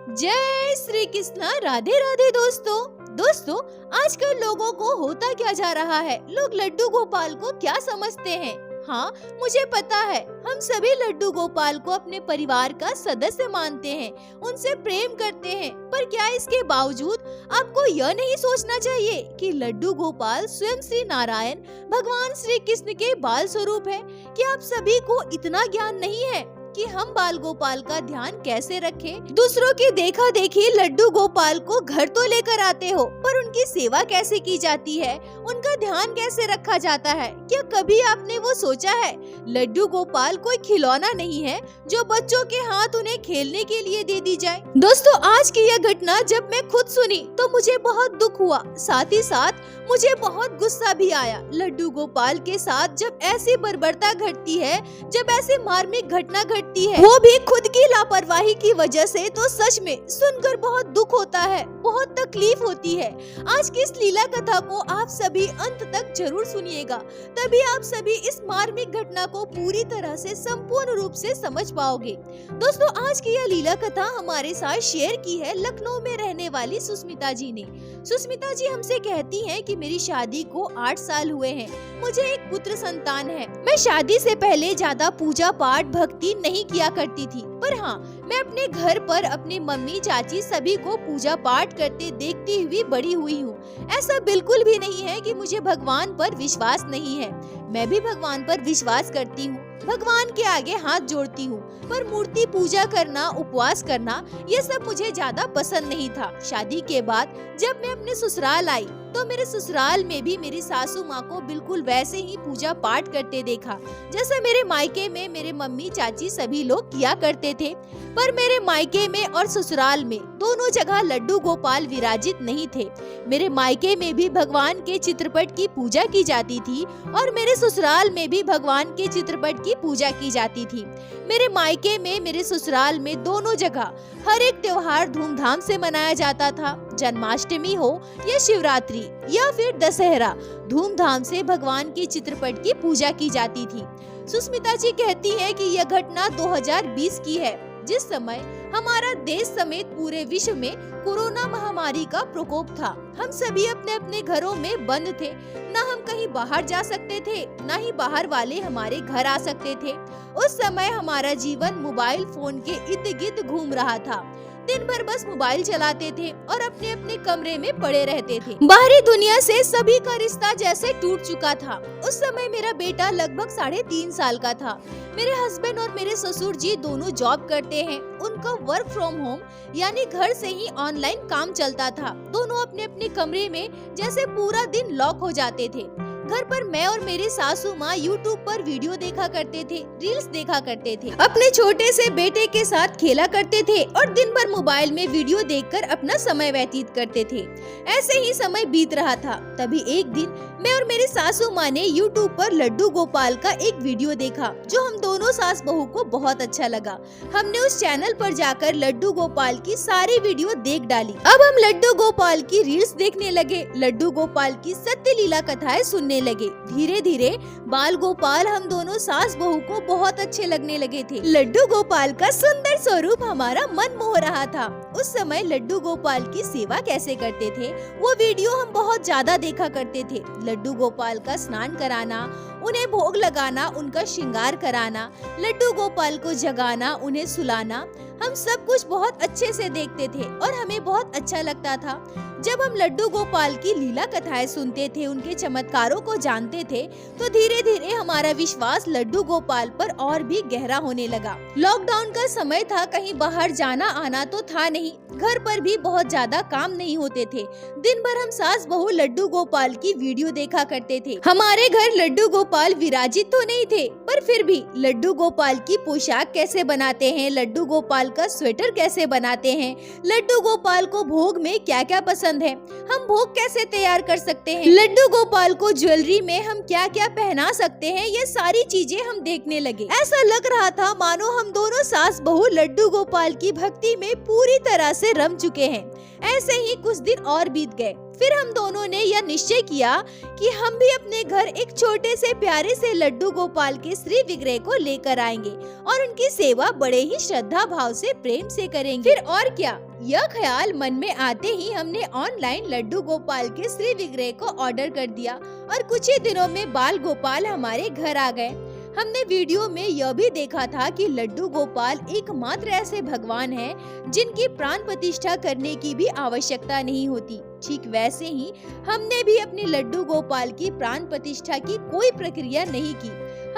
जय श्री कृष्णा। राधे राधे दोस्तों आजकल लोगों को होता क्या जा रहा है, लोग लड्डू गोपाल को क्या समझते हैं। हाँ, मुझे पता है, हम सभी लड्डू गोपाल को अपने परिवार का सदस्य मानते हैं, उनसे प्रेम करते हैं। पर क्या इसके बावजूद आपको यह नहीं सोचना चाहिए कि लड्डू गोपाल स्वयं श्री नारायण भगवान श्री कृष्ण के बाल स्वरूप है? कि आप सभी को इतना ज्ञान नहीं है कि हम बाल गोपाल का ध्यान कैसे रखें? दूसरों की देखा देखी लड्डू गोपाल को घर तो लेकर आते हो, पर उनकी सेवा कैसे की जाती है, उनका ध्यान कैसे रखा जाता है? क्या कभी आपने वो सोचा है, लड्डू गोपाल कोई खिलौना नहीं है जो बच्चों के हाथ उन्हें खेलने के लिए दे दी जाए। दोस्तों, आज की यह घटना जब मैं खुद सुनी तो मुझे बहुत दुख हुआ, साथ ही साथ मुझे बहुत गुस्सा भी आया। लड्डू गोपाल के साथ जब ऐसी बर्बरता घटती है, जब ऐसी मार्मिक घटना घटती है, वो भी खुद की लापरवाही की वजह से, तो सच में सुनकर बहुत दुख होता है, बहुत तकलीफ होती है। आज की इस लीला कथा को आप सभी अंत तक जरूर सुनिएगा, तभी आप सभी इस मार्मिक घटना को पूरी तरह से संपूर्ण रूप से समझ पाओगे। दोस्तों, आज की यह लीला कथा हमारे साथ शेयर की है लखनऊ में रहने वाली सुष्मिता जी ने। सुष्मिता जी हमसे कहती हैं कि मेरी शादी को 8 साल हुए हैं, मुझे एक पुत्र संतान है। मैं शादी से पहले ज्यादा पूजा पाठ भक्ति नहीं किया करती थी, पर हाँ, मैं अपने घर पर अपनी मम्मी चाची सभी को पूजा पाठ करते देखती हुई बड़ी हुई हूँ। ऐसा बिल्कुल भी नहीं है कि मुझे भगवान पर विश्वास नहीं है, मैं भी भगवान पर विश्वास करती हूँ, भगवान के आगे हाथ जोड़ती हूँ, पर मूर्ति पूजा करना, उपवास करना, ये सब मुझे ज्यादा पसंद नहीं था। शादी के बाद जब मैं अपने ससुराल आई तो मेरे ससुराल में भी मेरी सासू माँ को बिल्कुल वैसे ही पूजा पाठ करते देखा जैसे मेरे मायके में मेरे मम्मी चाची सभी लोग किया करते थे। पर मेरे मायके में और ससुराल में दोनों जगह लड्डू गोपाल विराजित नहीं थे। मेरे मायके में भी भगवान के चित्रपट की पूजा की जाती थी और मेरे ससुराल में भी भगवान के चित्रपट की पूजा की जाती थी। मेरे मायके में, मेरे ससुराल में, दोनों जगह हर एक त्योहार धूमधाम से मनाया जाता था। जन्माष्टमी हो या शिवरात्रि या फिर दशहरा, धूमधाम से भगवान के चित्रपट की पूजा की जाती थी। सुष्मिता जी कहती है कि यह घटना 2020 की है, जिस समय हमारा देश समेत पूरे विश्व में कोरोना महामारी का प्रकोप था। हम सभी अपने अपने घरों में बंद थे, न हम कहीं बाहर जा सकते थे, न ही बाहर वाले हमारे घर आ सकते थे। उस समय हमारा जीवन मोबाइल फोन के इर्द गिर्द घूम रहा था। दिन भर बस मोबाइल चलाते थे और अपने अपने कमरे में पड़े रहते थे। बाहरी दुनिया से सभी का रिश्ता जैसे टूट चुका था। उस समय मेरा बेटा लगभग 3.5 साल का था। मेरे हस्बैंड और मेरे ससुर जी दोनों जॉब करते हैं। उनका वर्क फ्रॉम होम यानी घर से ही ऑनलाइन काम चलता था। दोनों अपने अपने कमरे में जैसे पूरा दिन लॉक हो जाते थे। घर पर मैं और मेरी सासू माँ यूट्यूब पर वीडियो देखा करते थे, रील्स देखा करते थे, अपने छोटे से बेटे के साथ खेला करते थे और दिन भर मोबाइल में वीडियो देखकर अपना समय व्यतीत करते थे। ऐसे ही समय बीत रहा था। तभी एक दिन मैं और मेरी सासू माँ ने यूट्यूब पर लड्डू गोपाल का एक वीडियो देखा, जो हम दोनों सास बहू को बहुत अच्छा लगा। हमने उस चैनल पर जाकर लड्डू गोपाल की सारी वीडियो देख डाली। अब हम लड्डू गोपाल की रील्स देखने लगे, लड्डू गोपाल की सत्य लीला कथाएं सुनने लगे। धीरे धीरे बाल गोपाल हम दोनों सास बहू को बहुत अच्छे लगने लगे थे। लड्डू गोपाल का सुंदर स्वरूप हमारा मन मोह रहा था। उस समय लड्डू गोपाल की सेवा कैसे करते थे, वो वीडियो हम बहुत ज्यादा देखा करते थे। लड्डू गोपाल का स्नान कराना, उन्हें भोग लगाना, उनका श्रृंगार कराना, लड्डू गोपाल को जगाना, उन्हें सुलाना, हम सब कुछ बहुत अच्छे से देखते थे और हमें बहुत अच्छा लगता था। जब हम लड्डू गोपाल की लीला कथाएं सुनते थे, उनके चमत्कारों को जानते थे, तो धीरे धीरे हमारा विश्वास लड्डू गोपाल पर और भी गहरा होने लगा। लॉकडाउन का समय था, कहीं बाहर जाना आना तो था नहीं, घर पर भी बहुत ज्यादा काम नहीं होते थे। दिन भर हम सास बहू लड्डू गोपाल की वीडियो देखा करते थे। हमारे घर लड्डू गोपाल विराजित तो नहीं थे, पर फिर भी लड्डू गोपाल की पोशाक कैसे बनाते हैं, लड्डू गोपाल का स्वेटर कैसे बनाते हैं, लड्डू गोपाल को भोग में क्या क्या पसंद है, हम भोग कैसे तैयार कर सकते हैं, लड्डू गोपाल को ज्वेलरी में हम क्या क्या पहना सकते हैं, ये सारी चीजें हम देखने लगे। ऐसा लग रहा था मानो हम दोनों सास बहू लड्डू गोपाल की भक्ति में पूरी तरह से रम चुके हैं। ऐसे ही कुछ दिन और बीत गए। फिर हम दोनों ने यह निश्चय किया कि हम भी अपने घर एक छोटे से प्यारे से लड्डू गोपाल के श्री विग्रह को लेकर आएंगे और उनकी सेवा बड़े ही श्रद्धा भाव से प्रेम से करेंगे। फिर और क्या, यह ख्याल मन में आते ही हमने ऑनलाइन लड्डू गोपाल के श्री विग्रह को ऑर्डर कर दिया और कुछ ही दिनों में बाल गोपाल हमारे घर आ गए। हमने वीडियो में यह भी देखा था कि लड्डू गोपाल एकमात्र ऐसे भगवान हैं जिनकी प्राण प्रतिष्ठा करने की भी आवश्यकता नहीं होती। ठीक वैसे ही हमने भी अपने लड्डू गोपाल की प्राण प्रतिष्ठा की कोई प्रक्रिया नहीं की।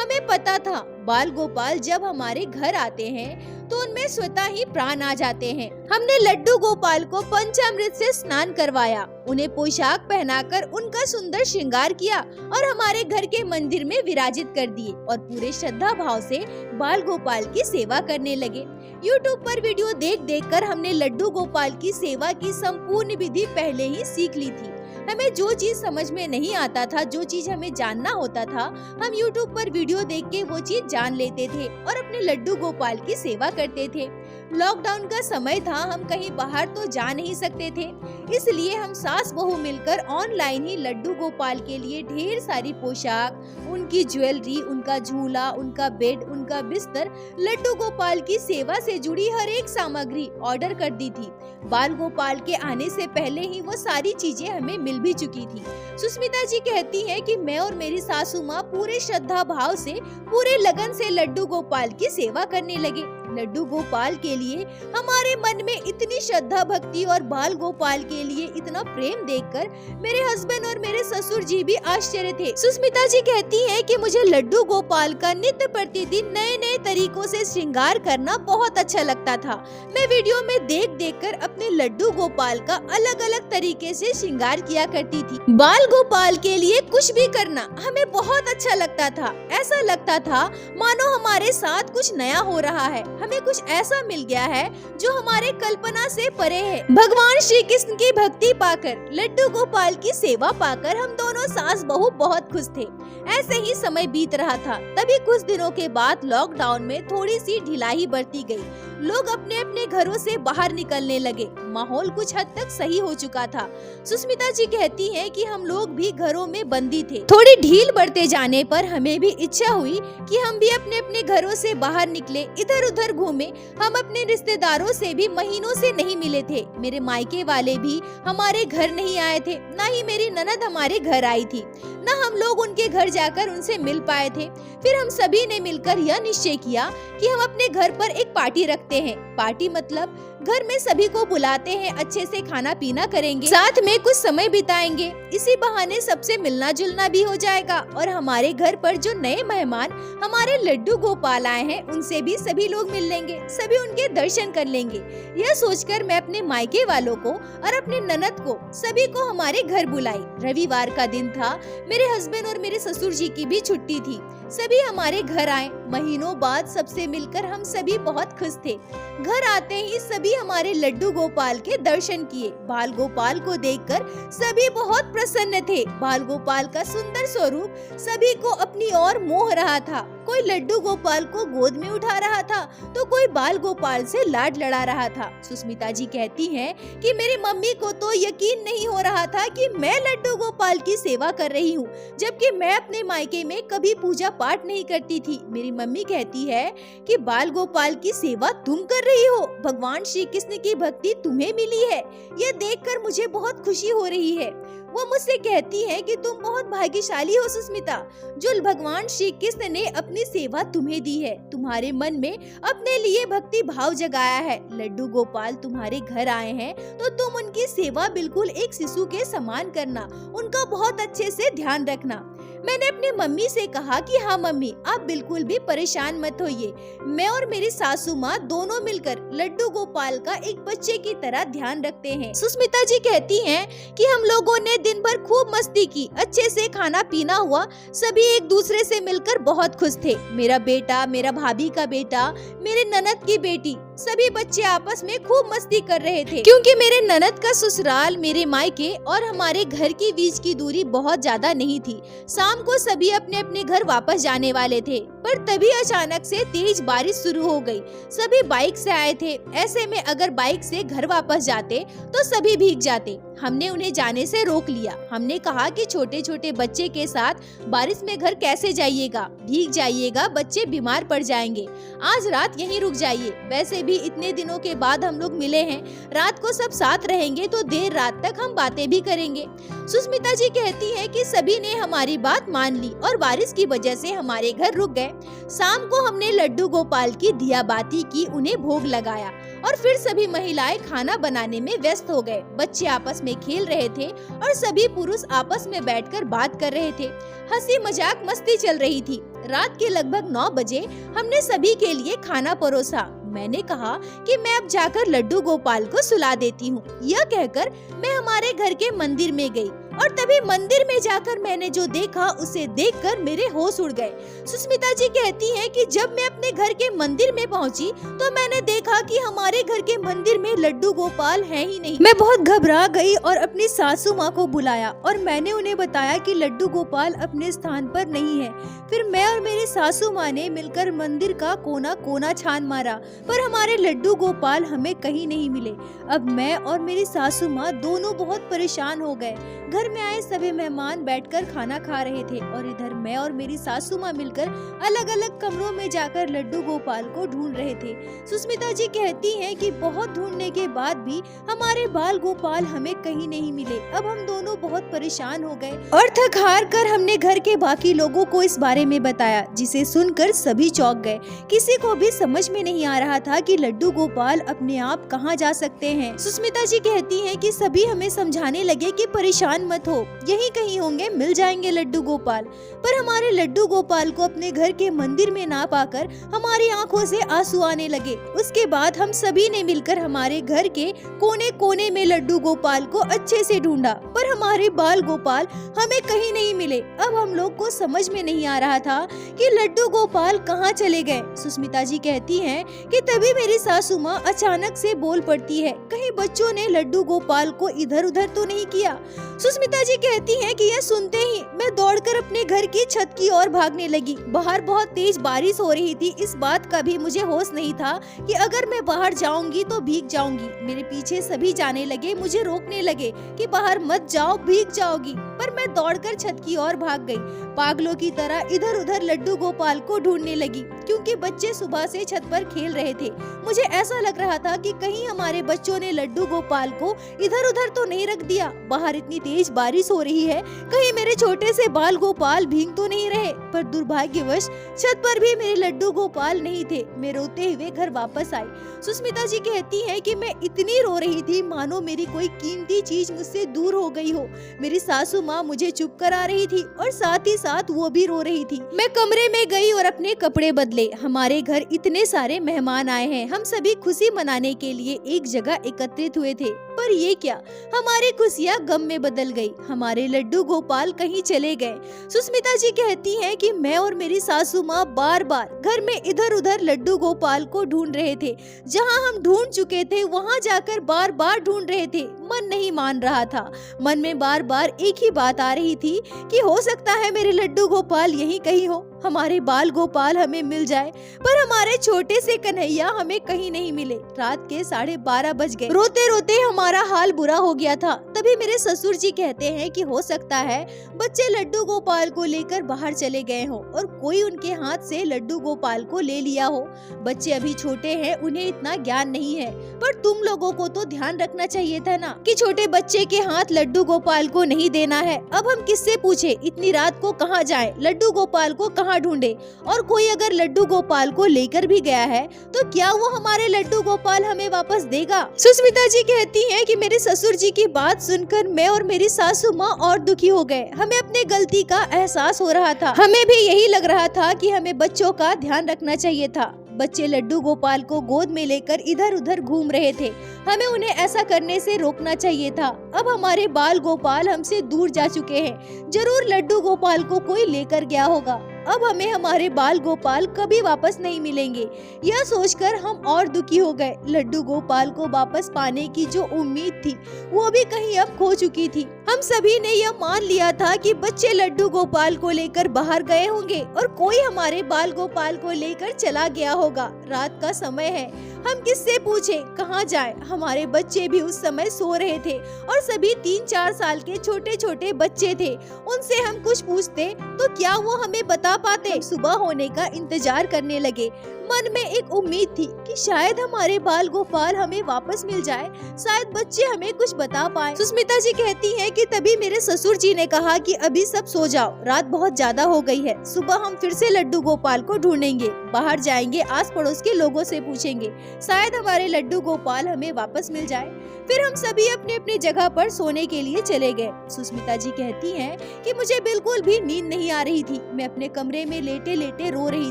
हमें पता था बाल गोपाल जब हमारे घर आते हैं तो उनमें स्वतः ही प्राण आ जाते हैं। हमने लड्डू गोपाल को पंचामृत से स्नान करवाया, उन्हें पोशाक पहनाकर उनका सुंदर श्रृंगार किया और हमारे घर के मंदिर में विराजित कर दिए और पूरे श्रद्धा भाव से बाल गोपाल की सेवा करने लगे। YouTube पर वीडियो देख कर हमने लड्डू गोपाल की सेवा की संपूर्ण विधि पहले ही सीख ली थी। हमें जो चीज समझ में नहीं आता था, जो चीज हमें जानना होता था, हम YouTube पर वीडियो देख के वो चीज जान लेते थे और अपने लड्डू गोपाल की सेवा करते थे। लॉकडाउन का समय था, हम कहीं बाहर तो जा नहीं सकते थे, इसलिए हम सास बहू मिलकर ऑनलाइन ही लड्डू गोपाल के लिए ढेर सारी पोशाक, उनकी ज्वेलरी, उनका झूला, उनका बेड, उनका बिस्तर, लड्डू गोपाल की सेवा से जुड़ी हर एक सामग्री ऑर्डर कर दी थी। बाल गोपाल के आने से पहले ही वो सारी चीजें हमें मिल भी चुकी थी। सुस्मिता जी कहती हैं कि मैं और मेरी सासू माँ पूरे श्रद्धा भाव से, पूरे लगन से लड्डू गोपाल की सेवा करने लगे। लड्डू गोपाल के लिए हमारे मन में इतनी श्रद्धा भक्ति और बाल गोपाल के लिए इतना प्रेम देखकर मेरे हस्बैंड और मेरे ससुर जी भी आश्चर्य थे। सुस्मिता जी कहती हैं कि मुझे लड्डू गोपाल का नित्य प्रतिदिन नए नए तरीकों से श्रृंगार करना बहुत अच्छा लगता था। मैं वीडियो में देख कर अपने लड्डू गोपाल का अलग अलग तरीके से श्रृंगार किया करती थी। बाल गोपाल के लिए कुछ भी करना हमें बहुत अच्छा लगता था। ऐसा लगता था मानो हमारे साथ कुछ नया हो रहा है, हमें कुछ ऐसा मिल गया है जो हमारे कल्पना से परे है। भगवान श्री कृष्ण की भक्ति पाकर, लड्डू गोपाल की सेवा पाकर हम दोनों सास बहू बहुत खुश थे। ऐसे ही समय बीत रहा था। तभी कुछ दिनों के बाद लॉकडाउन में थोड़ी सी ढिलाई बरती गई। लोग अपने अपने घरों से बाहर निकलने लगे। माहौल कुछ हद तक सही हो चुका था। सुस्मिता जी कहती हैं कि हम लोग भी घरों में बंदी थे। थोड़ी ढील बढ़ते जाने पर हमें भी इच्छा हुई कि हम भी अपने अपने घरों से बाहर निकले, इधर उधर घूमे। हम अपने रिश्तेदारों से भी महीनों से नहीं मिले थे। मेरे मायके वाले भी हमारे घर नहीं आए थे, ना ही मेरी ननद हमारे घर आई थी, ना हम लोग उनके घर जाकर उनसे मिल पाए थे। फिर हम सभी ने मिलकर यह निश्चय किया कि हम अपने घर पर एक पार्टी रखते हैं। पार्टी मतलब घर में सभी को बुलाते हैं, अच्छे से खाना पीना करेंगे, साथ में कुछ समय बिताएंगे। इसी बहाने सबसे मिलना जुलना भी हो जाएगा और हमारे घर पर जो नए मेहमान हमारे लड्डू गोपाल आए हैं उनसे भी सभी लोग मिल लेंगे, सभी उनके दर्शन कर लेंगे। यह सोचकर मैं अपने मायके वालों को और अपने ननद को, सभी को हमारे घर बुलाई। रविवार का दिन था, मेरे हस्बैंड और मेरे ससुर जी की भी छुट्टी थी। सभी हमारे घर आए। महीनों बाद सबसे मिलकर हम सभी बहुत खुश थे। घर आते ही सभी हमारे लड्डू गोपाल के दर्शन किए। बाल गोपाल को देखकर सभी बहुत प्रसन्न थे। बाल गोपाल का सुंदर स्वरूप सभी को अपनी ओर मोह रहा था। कोई लड्डू गोपाल को गोद में उठा रहा था तो कोई बाल गोपाल से लाड लड़ा रहा था। सुस्मिता जी कहती हैं कि मेरी मम्मी को तो यकीन नहीं हो रहा था कि मैं लड्डू गोपाल की सेवा कर रही हूँ, जबकि मैं अपने मायके में कभी पूजा पाठ नहीं करती थी। मेरी मम्मी कहती है कि बाल गोपाल की सेवा तुम कर रही हो, भगवान श्री कृष्ण की भक्ति तुम्हें मिली है। यह देखकर मुझे बहुत खुशी हो रही है। वो मुझसे कहती है कि तुम बहुत भाग्यशाली हो सुस्मिता, जो भगवान श्री कृष्ण ने अपनी सेवा तुम्हें दी है, तुम्हारे मन में अपने लिए भक्ति भाव जगाया है। लड्डू गोपाल तुम्हारे घर आए हैं तो तुम उनकी सेवा बिल्कुल एक शिशु के समान करना, उनका बहुत अच्छे से ध्यान रखना। मैंने अपनी मम्मी से कहा कि हाँ मम्मी, आप बिल्कुल भी परेशान मत होइए, मैं और मेरी सासू माँ दोनों मिलकर लड्डू गोपाल का एक बच्चे की तरह ध्यान रखते हैं। सुस्मिता जी कहती हैं कि हम लोगों ने दिन भर खूब मस्ती की, अच्छे से खाना पीना हुआ, सभी एक दूसरे से मिलकर बहुत खुश थे। मेरा बेटा, मेरा भाभी का बेटा, मेरे ननद की बेटी, सभी बच्चे आपस में खूब मस्ती कर रहे थे। क्योंकि मेरे ननद का ससुराल मेरे मायके और हमारे घर के बीच की दूरी बहुत ज्यादा नहीं थी। शाम को सभी अपने अपने घर वापस जाने वाले थे, पर तभी अचानक से तेज बारिश शुरू हो गई। सभी बाइक से आए थे। ऐसे में अगर बाइक से घर वापस जाते तो सभी भीग जाते। हमने उन्हें जाने से रोक लिया। हमने कहा कि छोटे छोटे बच्चे के साथ बारिश में घर कैसे जाइएगा, भीग जाइएगा, बच्चे बीमार पड़ जाएंगे। आज रात यहीं रुक जाइए। वैसे भी इतने दिनों के बाद हम लोग मिले हैं, रात को सब साथ रहेंगे तो देर रात तक हम बातें भी करेंगे। सुष्मिता जी कहती हैं कि सभी ने हमारी बात मान ली और बारिश की वजह से हमारे घर रुक गए। शाम को हमने लड्डू गोपाल की दिया बाती की, उन्हें भोग लगाया और फिर सभी महिलाएं खाना बनाने में व्यस्त हो गए। बच्चे आपस में खेल रहे थे और सभी पुरुष आपस में बैठकर बात कर रहे थे। हंसी मजाक मस्ती चल रही थी। रात के लगभग 9 बजे हमने सभी के लिए खाना परोसा। मैंने कहा कि मैं अब जाकर लड्डू गोपाल को सुला देती हूँ। यह कहकर मैं हमारे घर के मंदिर में गई और तभी मंदिर में जाकर मैंने जो देखा उसे देखकर मेरे होश उड़ गए। सुष्मिता जी कहती हैं कि जब मैं अपने घर के मंदिर में पहुंची तो मैंने देखा कि हमारे घर के मंदिर में लड्डू गोपाल है ही नहीं। मैं बहुत घबरा गई और अपनी सासू माँ को बुलाया और मैंने उन्हें बताया कि लड्डू गोपाल अपने स्थान पर नहीं है। फिर मैं और मेरी सासू माँ ने मिलकर मंदिर का कोना कोना छान मारा, पर हमारे लड्डू गोपाल हमें कहीं नहीं मिले। अब मैं और मेरी सासू माँ दोनों बहुत परेशान हो गए। घर में आए सभी मेहमान बैठकर खाना खा रहे थे और इधर मैं और मेरी सासू माँ मिलकर अलग अलग कमरों में जाकर लड्डू गोपाल को ढूंढ रहे थे। सुष्मिता जी कहती हैं कि बहुत ढूंढने के बाद भी हमारे बाल गोपाल हमें कहीं नहीं मिले। अब हम दोनों बहुत परेशान हो गए और थक हार कर हमने घर के बाकी लोगों को इस बारे में बताया, जिसे सुनकर सभी चौंक गए। किसी को भी समझ में नहीं आ रहा था कि लड्डू गोपाल अपने आप कहाँ जा सकते हैं। सुष्मिता जी कहती हैं कि सभी हमें समझाने लगे कि परेशान मत हो, यही कहीं होंगे, मिल जाएंगे लड्डू गोपाल। पर हमारे लड्डू गोपाल को अपने घर के मंदिर में ना पाकर हमारी आंखों से आंसू आने लगे। उसके बाद हम सभी ने मिलकर हमारे घर के कोने कोने में लड्डू गोपाल को अच्छे से ढूंढा, पर हमारे बाल गोपाल हमें कहीं नहीं मिले। अब हम लोग को समझ में नहीं आ रहा था कि लड्डू गोपाल कहाँ चले गए। सुष्मिता जी कहती हैं कि तभी मेरी सासू माँ अचानक से बोल पड़ती है, कहीं बच्चों ने लड्डू गोपाल को इधर उधर तो नहीं किया। सुष्मिता जी कहती हैं कि यह सुनते ही मैं दौड़कर अपने घर की छत की ओर भागने लगी। बाहर बहुत तेज बारिश हो रही थी। इस बात का भी मुझे होश नहीं था कि अगर मैं बाहर जाऊंगी तो भीग जाऊंगी। मेरे पीछे सभी जाने लगे, मुझे रोकने लगे कि बाहर मत जाओ, भीग जाओगी। पर मैं दौड़कर छत की ओर भाग गई। पागलों की तरह इधर उधर लड्डू गोपाल को ढूंढने लगी, क्योंकि बच्चे सुबह से छत पर खेल रहे थे। मुझे ऐसा लग रहा था कि कहीं हमारे बच्चों ने लड्डू गोपाल को इधर उधर तो नहीं रख दिया। बाहर इतनी तेज बारिश हो रही है, कहीं मेरे छोटे से बाल गोपाल भीग तो नहीं रहे। पर दुर्भाग्यवश छत पर भी मेरे लड्डू गोपाल नहीं थे। मैं रोते हुए घर वापस आई। सुष्मिता जी कहती हैं कि मैं इतनी रो रही थी मानो मेरी कोई कीमती चीज मुझसे दूर हो गई हो। मेरी सासू माँ मुझे चुप करा रही थी और साथ ही साथ वो भी रो रही थी। मैं कमरे में गई और अपने कपड़े बदले। हमारे घर इतने सारे मेहमान आए हैं, हम सभी खुशी मनाने के लिए एक जगह एकत्रित हुए थे। पर ये क्या, हमारी खुशियाँ गम में बदल गई। हमारे लड्डू गोपाल कहीं चले गए। सुष्मिता जी कहती हैं कि मैं और मेरी सासू माँ बार बार घर में इधर उधर लड्डू गोपाल को ढूंढ रहे थे। जहाँ हम ढूंढ चुके थे वहाँ जाकर बार बार ढूंढ रहे थे। मन नहीं मान रहा था। मन में बार बार एक ही बात आ रही थी कि हो सकता है मेरे लड्डू गोपाल यहीं कहीं हो, हमारे बाल गोपाल हमें मिल जाए। पर हमारे छोटे से कन्हैया हमें कहीं नहीं मिले। रात के 12:30 बज गए। रोते रोते हमारा हाल बुरा हो गया था। तभी मेरे ससुर जी कहते हैं कि हो सकता है बच्चे लड्डू गोपाल को लेकर बाहर चले गए हो और कोई उनके हाथ से लड्डू गोपाल को ले लिया हो। बच्चे अभी छोटे हैं, उन्हें इतना ज्ञान नहीं है, पर तुम लोगों को तो ध्यान रखना चाहिए था ना कि छोटे बच्चे के हाथ लड्डू गोपाल को नहीं देना है। अब हम किससे पूछे, इतनी रात को कहाँ जाएं, लड्डू गोपाल को कहाँ ढूंढे? और कोई अगर लड्डू गोपाल को लेकर भी गया है तो क्या वो हमारे लड्डू गोपाल हमें वापस देगा? सुष्मिता जी कहती हैं कि मेरे ससुर जी की बात सुनकर मैं और मेरी सासू माँ और दुखी हो गए। हमें अपने गलती का एहसास हो रहा था। हमें भी यही लग रहा था कि हमें बच्चों का ध्यान रखना चाहिए था। बच्चे लड्डू गोपाल को गोद में लेकर इधर उधर घूम रहे थे। हमें उन्हें ऐसा करने से रोकना चाहिए था। अब हमारे बाल गोपाल हमसे दूर जा चुके हैं। जरूर लड्डू गोपाल को कोई लेकर गया होगा। अब हमें हमारे बाल गोपाल कभी वापस नहीं मिलेंगे। यह सोचकर हम और दुखी हो गए। लड्डू गोपाल को वापस पाने की जो उम्मीद थी वो भी कहीं अब खो चुकी थी। हम सभी ने यह मान लिया था कि बच्चे लड्डू गोपाल को लेकर बाहर गए होंगे और कोई हमारे बाल गोपाल को लेकर चला गया होगा। रात का समय है, हम किससे पूछें, कहाँ जाएं? हमारे बच्चे भी उस समय सो रहे थे और सभी 3-4 साल के छोटे छोटे बच्चे थे। उनसे हम कुछ पूछते तो क्या वो हमें बता पाते? सुबह होने का इंतजार करने लगे। मन में एक उम्मीद थी कि शायद हमारे बाल गोपाल हमें वापस मिल जाए, शायद बच्चे हमें कुछ बता पाए। सुस्मिता जी कहती हैं कि तभी मेरे ससुर जी ने कहा कि अभी सब सो जाओ, रात बहुत ज्यादा हो गई है। सुबह हम फिर से लड्डू गोपाल को ढूंढेंगे, बाहर जाएंगे, आस पड़ोस के लोगों से पूछेंगे, शायद हमारे लड्डू गोपाल हमें वापस मिल जाए। फिर हम सभी अपने अपनी जगह पर सोने के लिए चले गए। सुस्मिता जी कहती हैं कि मुझे बिल्कुल भी नींद नहीं आ रही थी। मैं अपने कमरे में लेटे लेटे रो रही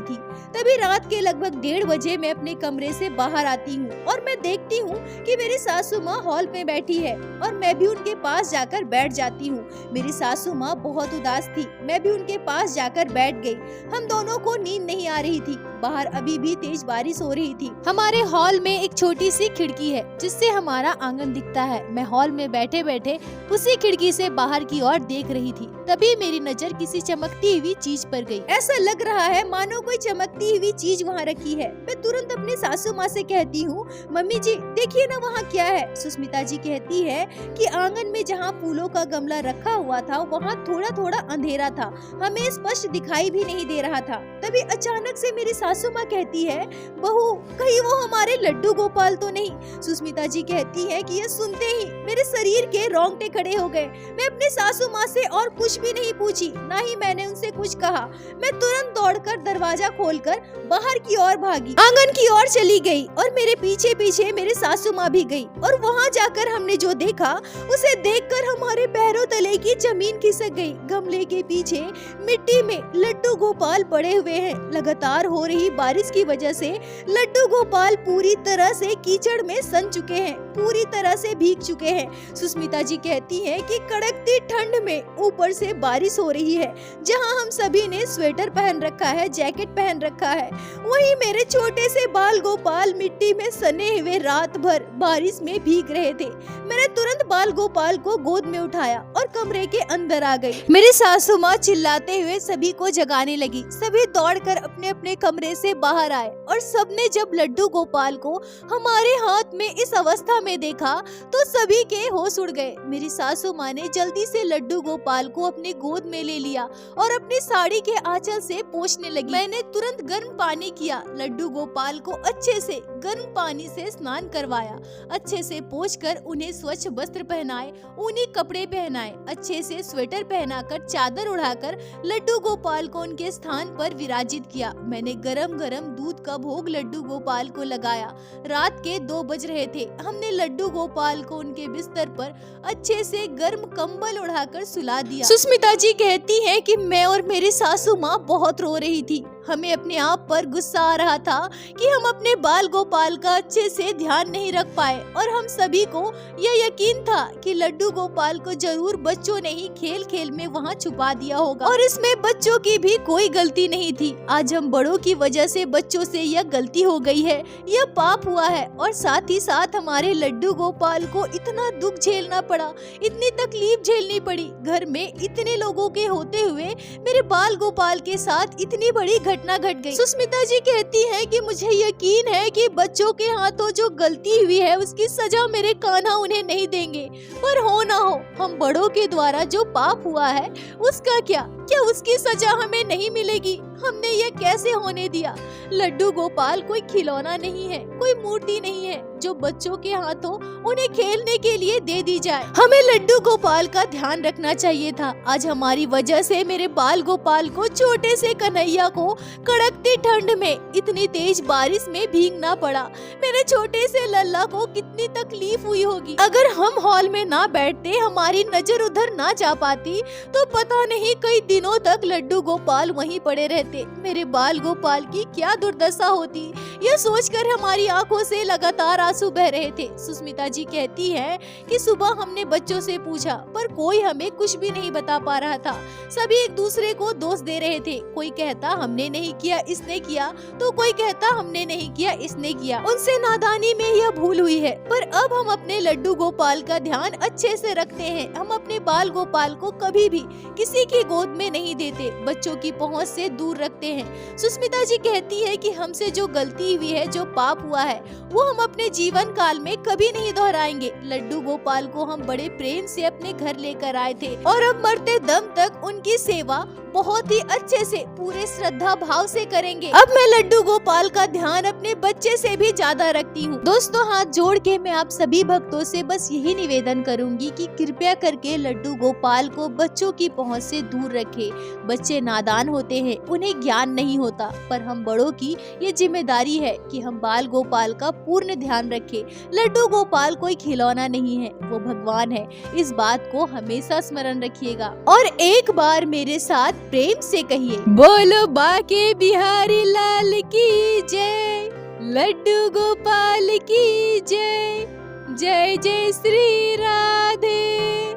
थी। तभी रात के लगभग 1:30 बजे मैं अपने कमरे से बाहर आती हूँ और मैं देखती हूँ कि मेरी सासू माँ हॉल में बैठी है और मैं भी उनके पास जाकर बैठ जाती हूँ। मेरी सासू माँ बहुत उदास थी, मैं भी उनके पास जाकर बैठ गई। हम दोनों को नींद नहीं आ रही थी। बाहर अभी भी तेज बारिश हो रही थी। हमारे हॉल में एक छोटी सी खिड़की है जिससे हमारा आंगन दिखता है। मैं हॉल में बैठे बैठे उसी खिड़की से बाहर की ओर देख रही थी। तभी मेरी नजर किसी चमकती हुई चीज पर गई। ऐसा लग रहा है मानो कोई चमकती हुई चीज वहाँ रखी है। मैं तुरंत अपनी सासू माँ से कहती हूँ, मम्मी जी देखिए ना वहाँ क्या है। सुस्मिता जी कहती है कि आंगन में जहाँ फूलों का गमला रखा हुआ था वहाँ थोड़ा थोड़ा अंधेरा था, हमें स्पष्ट दिखाई भी नहीं दे रहा था। तभी अचानक से मेरी सासू माँ कहती है, बहू कहीं वो हमारे लड्डू गोपाल तो नहीं? सुस्मिता जी कहती है कि यह सुनते ही मेरे शरीर के रोंगटे खड़े हो गए। मैं अपनी सासू माँ से और कुछ भी नहीं पूछी, ना ही मैंने उनसे कुछ कहा। मैं तुरंत दौड़कर दरवाजा खोलकर बाहर की ओर भागी, आंगन की ओर चली गई और मेरे पीछे पीछे मेरी सासू माँ भी गई। और वहाँ जाकर हमने जो देखा उसे देखकर हमारे पैरों तले की जमीन खिसक गई। गमले के पीछे मिट्टी में लड्डू गोपाल पड़े हुए हैं। लगातार हो रही बारिश की वजह से लड्डू गोपाल पूरी तरह से कीचड़ में सन चुके हैं, पूरी तरह से भीग चुके हैं। सुस्मिता जी कहती हैं कि कड़कती ठंड में ऊपर से बारिश हो रही है। जहां हम सभी ने स्वेटर पहन रखा है, जैकेट पहन रखा है, वहीं मेरे छोटे से बाल गोपाल मिट्टी में सने हुए रात भर बारिश में भीग रहे थे। मैंने तुरंत बाल गोपाल को गोद में उठाया और कमरे के अंदर आ गई। मेरी सासू माँ चिल्लाते हुए सभी को जगाने लगी। सभी दौड़कर अपने अपने कमरे से बाहर आए और सबने जब लड्डू गोपाल को हमारे हाथ में इस अवस्था में देखा तो सभी के होश उड़ गए। मेरी सासू माँ ने जल्दी से लड्डू गोपाल को अपने गोद में ले लिया और अपनी साड़ी के आंचल से पोंछने लगी। मैंने तुरंत गर्म पानी किया, लड्डू गोपाल को अच्छे से गर्म पानी से स्नान करवाया, अच्छे से पोंछकर उन्हें स्वच्छ वस्त्र पहनाए, ऊनी कपड़े पहनाए, अच्छे से स्वेटर पहनाकर चादर उड़ाकर लड्डू गोपाल को उनके स्थान पर विराजित किया। मैंने गरम गरम दूध का भोग लड्डू गोपाल को लगाया। रात के 2 बज रहे थे। हमने लड्डू गोपाल को उनके बिस्तर पर अच्छे से गर्म कंबल उड़ाकर सुला दिया। सुस्मिता जी कहती हैं कि मैं और मेरी सासू माँ बहुत रो रही थी। हमें अपने आप पर गुस्सा आ रहा था कि हम अपने बाल गोपाल का अच्छे से ध्यान नहीं रख पाए और हम सभी को यह यकीन था कि लड्डू गोपाल को जरूर बच्चों ने ही खेल खेल में वहाँ छुपा दिया होगा और इसमें बच्चों की भी कोई गलती नहीं थी। आज हम बड़ों की वजह से बच्चों से यह गलती हो गई है, यह पाप हुआ है और साथ ही साथ हमारे लड्डू गोपाल को इतना दुख झेलना पड़ा, इतनी तकलीफ झेलनी पड़ी। घर में इतने लोगों के होते हुए मेरे बाल गोपाल के साथ इतनी बड़ी घटना घट गई। सुस्मिता जी कहती हैं कि मुझे यकीन है कि बच्चों के हाथों जो गलती हुई है उसकी सजा मेरे कान्हा उन्हें नहीं देंगे, पर हो ना हो हम बड़ों के द्वारा जो पाप हुआ है उसका क्या उसकी सजा हमें नहीं मिलेगी? हमने यह कैसे होने दिया? लड्डू गोपाल कोई खिलौना नहीं है, कोई मूर्ति नहीं है जो बच्चों के हाथों उन्हें खेलने के लिए दे दी जाए। हमें लड्डू गोपाल का ध्यान रखना चाहिए था। आज हमारी वजह से मेरे बाल गोपाल को, छोटे से कन्हैया को कड़कती ठंड में इतनी तेज बारिश में भीगना पड़ा। मेरे छोटे से लल्ला को कितनी तकलीफ हुई होगी। अगर हम हॉल में ना बैठते, हमारी नजर उधर ना जा पाती तो पता नहीं कई दिनों तक लड्डू गोपाल वहीं पड़े रहते। मिलते मेरे बाल गोपाल की क्या दुर्दशा होती। यह सोचकर हमारी आंखों से लगातार आंसू बह रहे थे। सुष्मिता जी कहती है कि सुबह हमने बच्चों से पूछा पर कोई हमें कुछ भी नहीं बता पा रहा था। सभी एक दूसरे को दोष दे रहे थे। कोई कहता हमने नहीं किया इसने किया, तो कोई कहता हमने नहीं किया इसने किया। उनसे नादानी में यह भूल हुई है। पर अब हम अपने लड्डू गोपाल का ध्यान अच्छे से रखते हैं। हम अपने बाल गोपाल को कभी भी किसी की गोद में नहीं देते, बच्चों की पहुंच से दूर रखते हैं। सुष्मिता जी कहती है कि हमसे जो गलती हुई है, जो पाप हुआ है, वो हम अपने जीवन काल में कभी नहीं दोहराएंगे। लड्डू गोपाल को हम बड़े प्रेम से अपने घर लेकर आए थे और अब मरते दम तक उनकी सेवा बहुत ही अच्छे से पूरे श्रद्धा भाव से करेंगे। अब मैं लड्डू गोपाल का ध्यान अपने बच्चे से भी ज्यादा रखती हूँ। दोस्तों, हाथ जोड़ के मैं आप सभी भक्तों से बस यही निवेदन करूंगी कि कृपया करके लड्डू गोपाल को बच्चों की पहुँच से दूर रखे। बच्चे नादान होते हैं, उन्हें ज्ञान नहीं होता, पर हम बड़ों की ये जिम्मेदारी है कि हम बाल गोपाल का पूर्ण ध्यान रखें। लड्डू गोपाल कोई खिलौना नहीं है, वो भगवान है। इस बात को हमेशा स्मरण रखिएगा और एक बार मेरे साथ प्रेम से कहिए, बोलो बाके बिहारी लाल की जय, लड्डू गोपाल की जय, जय जय श्री राधे।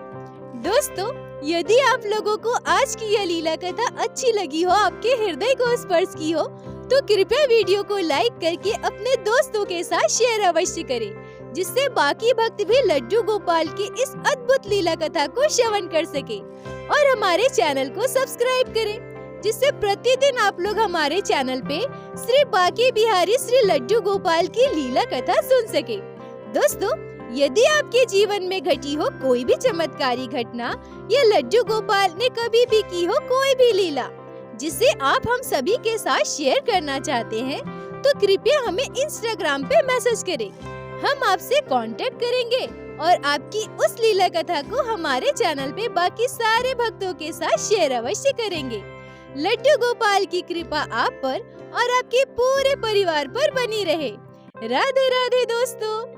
दोस्तों, यदि आप लोगों को आज की यह लीला कथा अच्छी लगी हो, आपके हृदय को स्पर्श की हो, तो कृपया वीडियो को लाइक करके अपने दोस्तों के साथ शेयर अवश्य करें, जिससे बाकी भक्त भी लड्डू गोपाल की इस अद्भुत लीला कथा को श्रवण कर सके। और हमारे चैनल को सब्सक्राइब करें, जिससे प्रतिदिन आप लोग हमारे चैनल पे श्री बाके बिहारी श्री लड्डू गोपाल की लीला कथा सुन सके। दोस्तों, यदि आपके जीवन में घटी हो कोई भी चमत्कारी घटना या लड्डू गोपाल ने कभी भी की हो कोई भी लीला जिसे आप हम सभी के साथ शेयर करना चाहते हैं, तो कृपया हमें इंस्टाग्राम पे मैसेज करें। हम आपसे कांटेक्ट करेंगे और आपकी उस लीला कथा को हमारे चैनल पे बाकी सारे भक्तों के साथ शेयर अवश्य करेंगे। लड्डू गोपाल की कृपा आप पर और आपके पूरे परिवार पर बनी रहे। राधे राधे दोस्तों।